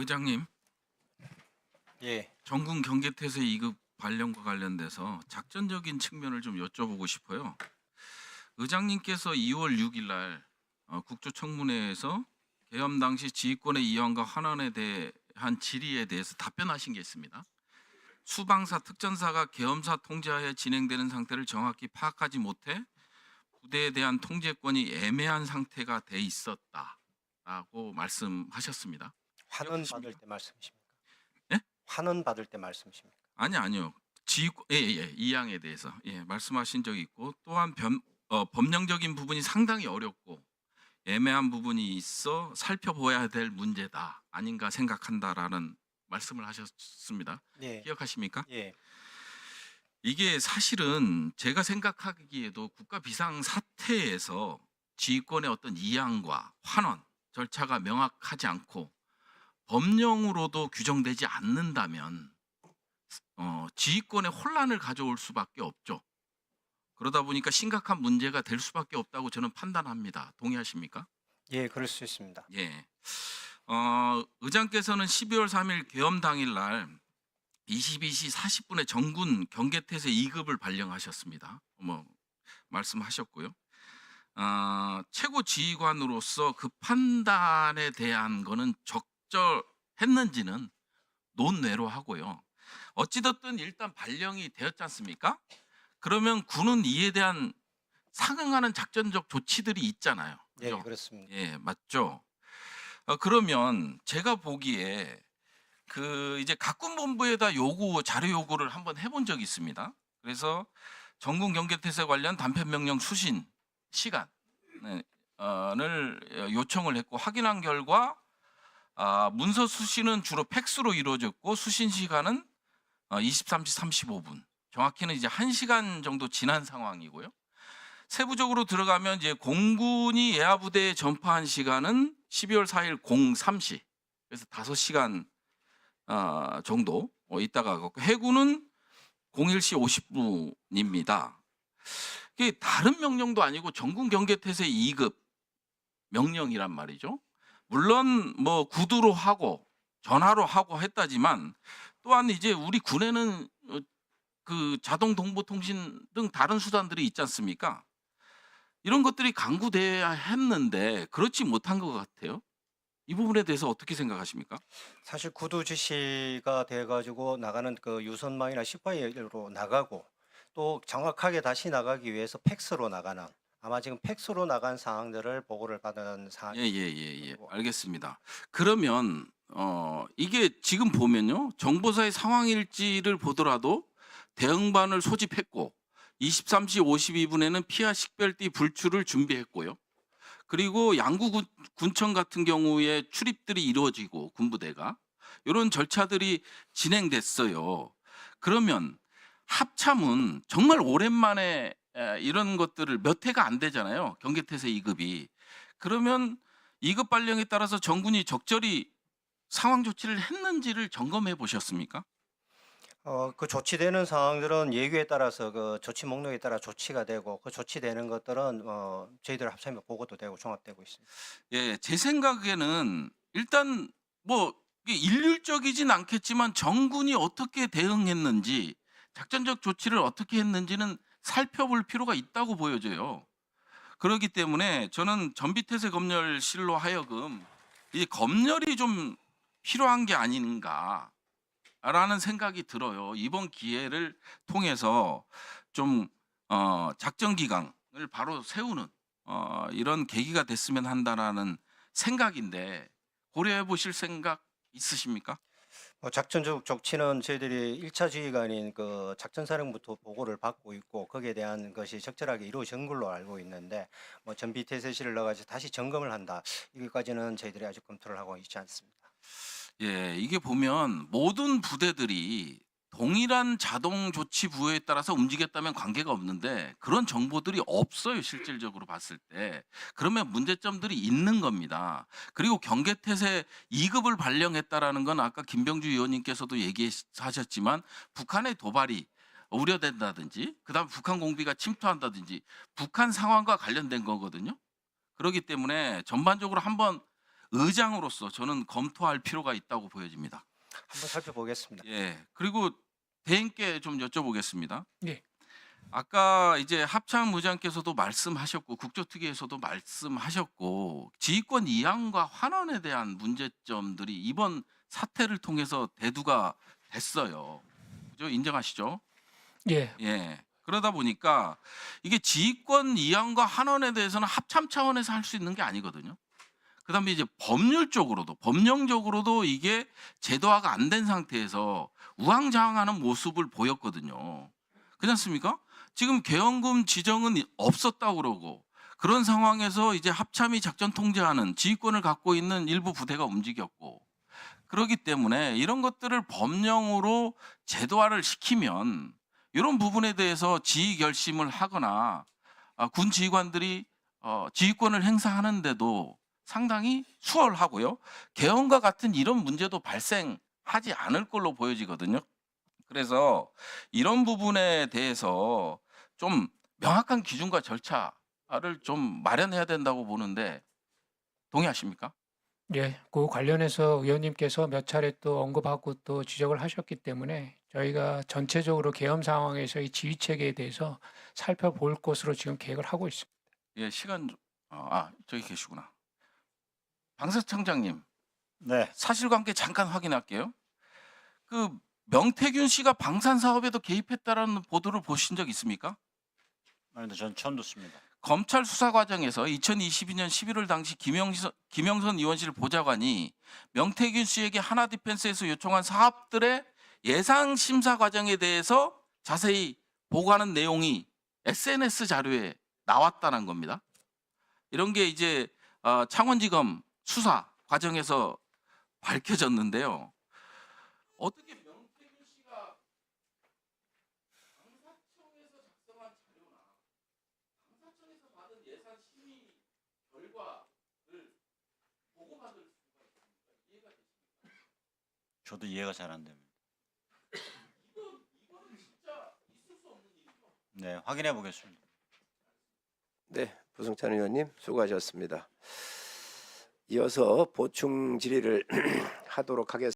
의장님, 예, 전군 경계태세 2급 발령과 관련돼서 작전적인 측면을 좀 여쭤보고 싶어요. 의장님께서 2월 6일 날 국조청문회에서 계엄 당시 지휘권의 이완과 환원에 대한 질의에 대해서 답변하신 게 있습니다. 수방사, 특전사가 계엄사 통제하에 진행되는 상태를 정확히 파악하지 못해 부대에 대한 통제권이 애매한 상태가 돼 있었다라고 말씀하셨습니다. 환원 기억하십니까? 받을 때 말씀이십니까? 예? 환원 받을 때 말씀이십니까? 아니요. 이 양에 대해서 말씀하신 적이 있고 또한 법령적인 부분이 상당히 어렵고 애매한 부분이 있어 살펴봐야 될 문제다 아닌가 생각한다라는 말씀을 하셨습니다. 예, 기억하십니까? 예, 이게 사실은 제가 생각하기에도 국가 비상 사태에서 지휘권의 어떤 이양과 환원 절차가 명확하지 않고 법령으로도 규정되지 않는다면 지휘권의 혼란을 가져올 수밖에 없죠. 그러다 보니까 심각한 문제가 될 수밖에 없다고 저는 판단합니다. 동의하십니까? 예, 그럴 수 있습니다. 예. 의장께서는 12월 3일 계엄 당일날 22시 40분에 정군 경계태세 2급을 발령하셨습니다. 말씀하셨고요. 최고 지휘관으로서 그 판단에 대한 거는 적절했는지는 논외로 하고요. 어찌됐든 일단 발령이 되었지 않습니까? 그러면 군은 이에 대한 상응하는 작전적 조치들이 있잖아요. 예, 그죠? 그렇습니다. 예, 맞죠. 그러면 제가 보기에 이제 각군본부에다 자료 요구를 한번 해본 적이 있습니다. 그래서 전군 경계태세 관련 단편명령 수신 시간을 요청을 했고 확인한 결과 문서 수신은 주로 팩스로 이루어졌고 수신 시간은 23시 35분. 정확히는 이제 1시간 정도 지난 상황이고요. 세부적으로 들어가면 이제 공군이 예하부대에 전파한 시간은 12월 4일 03시. 그래서 5시간 정도 있다가 갔고 해군은 01시 50분입니다. 이게 다른 명령도 아니고 전군 경계태세 2급 명령이란 말이죠. 물론 뭐 구두로 하고 전화로 하고 했다지만 또한 이제 우리 군에는 그 자동 동보통신 등 다른 수단들이 있지 않습니까? 이런 것들이 강구돼야 했는데 그렇지 못한 것 같아요. 이 부분에 대해서 어떻게 생각하십니까? 사실 구두 지시가 돼가지고 나가는 그 유선망이나 시파이로 나가고 또 정확하게 다시 나가기 위해서 팩스로 나가는 아마 지금 팩스로 나간 상황들을 보고를 받은 상황. 예. 알겠습니다. 그러면 이게 지금 보면요. 정보사의 상황 일지를 보더라도 대응반을 소집했고 23시 52분에는 피하 식별띠 불출을 준비했고요. 그리고 양구 군청 같은 경우에 출입들이 이루어지고 군부대가 이런 절차들이 진행됐어요. 그러면 합참은 정말 오랜만에 이런 것들을 몇 해가 안 되잖아요. 경계태세 2급이. 그러면 2급 발령에 따라서 정군이 적절히 상황 조치를 했는지를 점검해 보셨습니까? 그 조치되는 상황들은 예규에 따라서 그 조치 목록에 따라 조치가 되고 그 조치되는 것들은 저희들 합참에 보고도 되고 종합되고 있습니다. 예, 제 생각에는 일단 뭐 이게 일률적이진 않겠지만 정군이 어떻게 대응했는지 작전적 조치를 어떻게 했는지는 살펴볼 필요가 있다고 보여져요. 그렇기 때문에 저는 전비태세 검열실로 하여금 이 검열이 좀 필요한 게 아닌가라는 생각이 들어요. 이번 기회를 통해서 좀 작전 기강을 바로 세우는 이런 계기가 됐으면 한다라는 생각인데 고려해 보실 생각 있으십니까? 작전적 조치는 저희들이 1차 지휘관인 그 작전사령부터 보고를 받고 있고 거기에 대한 것이 적절하게 이루어진 걸로 알고 있는데 뭐 전비태세실을 넣어가지고 다시 점검을 한다 여기까지는 저희들이 아직 검토를 하고 있지 않습니다. 예, 이게 보면 모든 부대들이 동일한 자동 조치 부여에 따라서 움직였다면 관계가 없는데 그런 정보들이 없어요, 실질적으로 봤을 때. 그러면 문제점들이 있는 겁니다. 그리고 경계태세 2급을 발령했다라는 건 아까 김병주 의원님께서도 얘기하셨지만 북한의 도발이 우려된다든지 그다음 북한 공비가 침투한다든지 북한 상황과 관련된 거거든요. 그렇기 때문에 전반적으로 한번 의장으로서 저는 검토할 필요가 있다고 보여집니다. 한번 살펴보겠습니다. 예. 그리고 대행께 좀 여쭤보겠습니다. 예. 아까 이제 합참 의장께서도 말씀하셨고 국조특위에서도 말씀하셨고 지휘권 이양과 환원에 대한 문제점들이 이번 사태를 통해서 대두가 됐어요. 그죠? 인정하시죠? 예. 예. 그러다 보니까 이게 지휘권 이양과 환원에 대해서는 합참 차원에서 할 수 있는 게 아니거든요. 그다음에 이제 법률적으로도 법령적으로도 이게 제도화가 안 된 상태에서 우왕좌왕하는 모습을 보였거든요. 그렇지 않습니까? 지금 계엄금 지정은 없었다고 그러고 그런 상황에서 이제 합참이 작전 통제하는 지휘권을 갖고 있는 일부 부대가 움직였고 그렇기 때문에 이런 것들을 법령으로 제도화를 시키면 이런 부분에 대해서 지휘 결심을 하거나 군 지휘관들이 지휘권을 행사하는데도 상당히 수월하고요. 계엄과 같은 이런 문제도 발생하지 않을 걸로 보여지거든요. 그래서 이런 부분에 대해서 좀 명확한 기준과 절차를 좀 마련해야 된다고 보는데 동의하십니까? 예. 그 관련해서 의원님께서 몇 차례 또 언급하고 또 지적을 하셨기 때문에 저희가 전체적으로 계엄 상황에서의 지휘 체계에 대해서 살펴볼 것으로 지금 계획을 하고 있습니다. 예, 시간 저기 계시구나. 방사청장님, 네, 사실관계 잠깐 확인할게요. 그 명태균 씨가 방산 사업에도 개입했다라는 보도를 보신 적 있습니까? 아닙니다. 전 처음 듣습니다. 검찰 수사 과정에서 2022년 11월 당시 김영선 의원실 보좌관이 명태균 씨에게 하나디펜스에서 요청한 사업들의 예상 심사 과정에 대해서 자세히 보고하는 내용이 SNS 자료에 나왔다는 겁니다. 이런 게 이제 창원지검 수사 과정에서 밝혀졌는데요. 어떻게 명태균 씨가 방사청에서 작성한 자료나 방사청에서 받은 예산 심의 결과를 보고받을 수가 있습니까? 이해가 되십니까? 저도 이해가 잘 안 됩니다. 이거는 진짜 있을 수 없는 일이죠. 네, 확인해 보겠습니다. 네, 부승찬 의원님 수고하셨습니다. 이어서 보충 질의를 하도록 하겠습니다.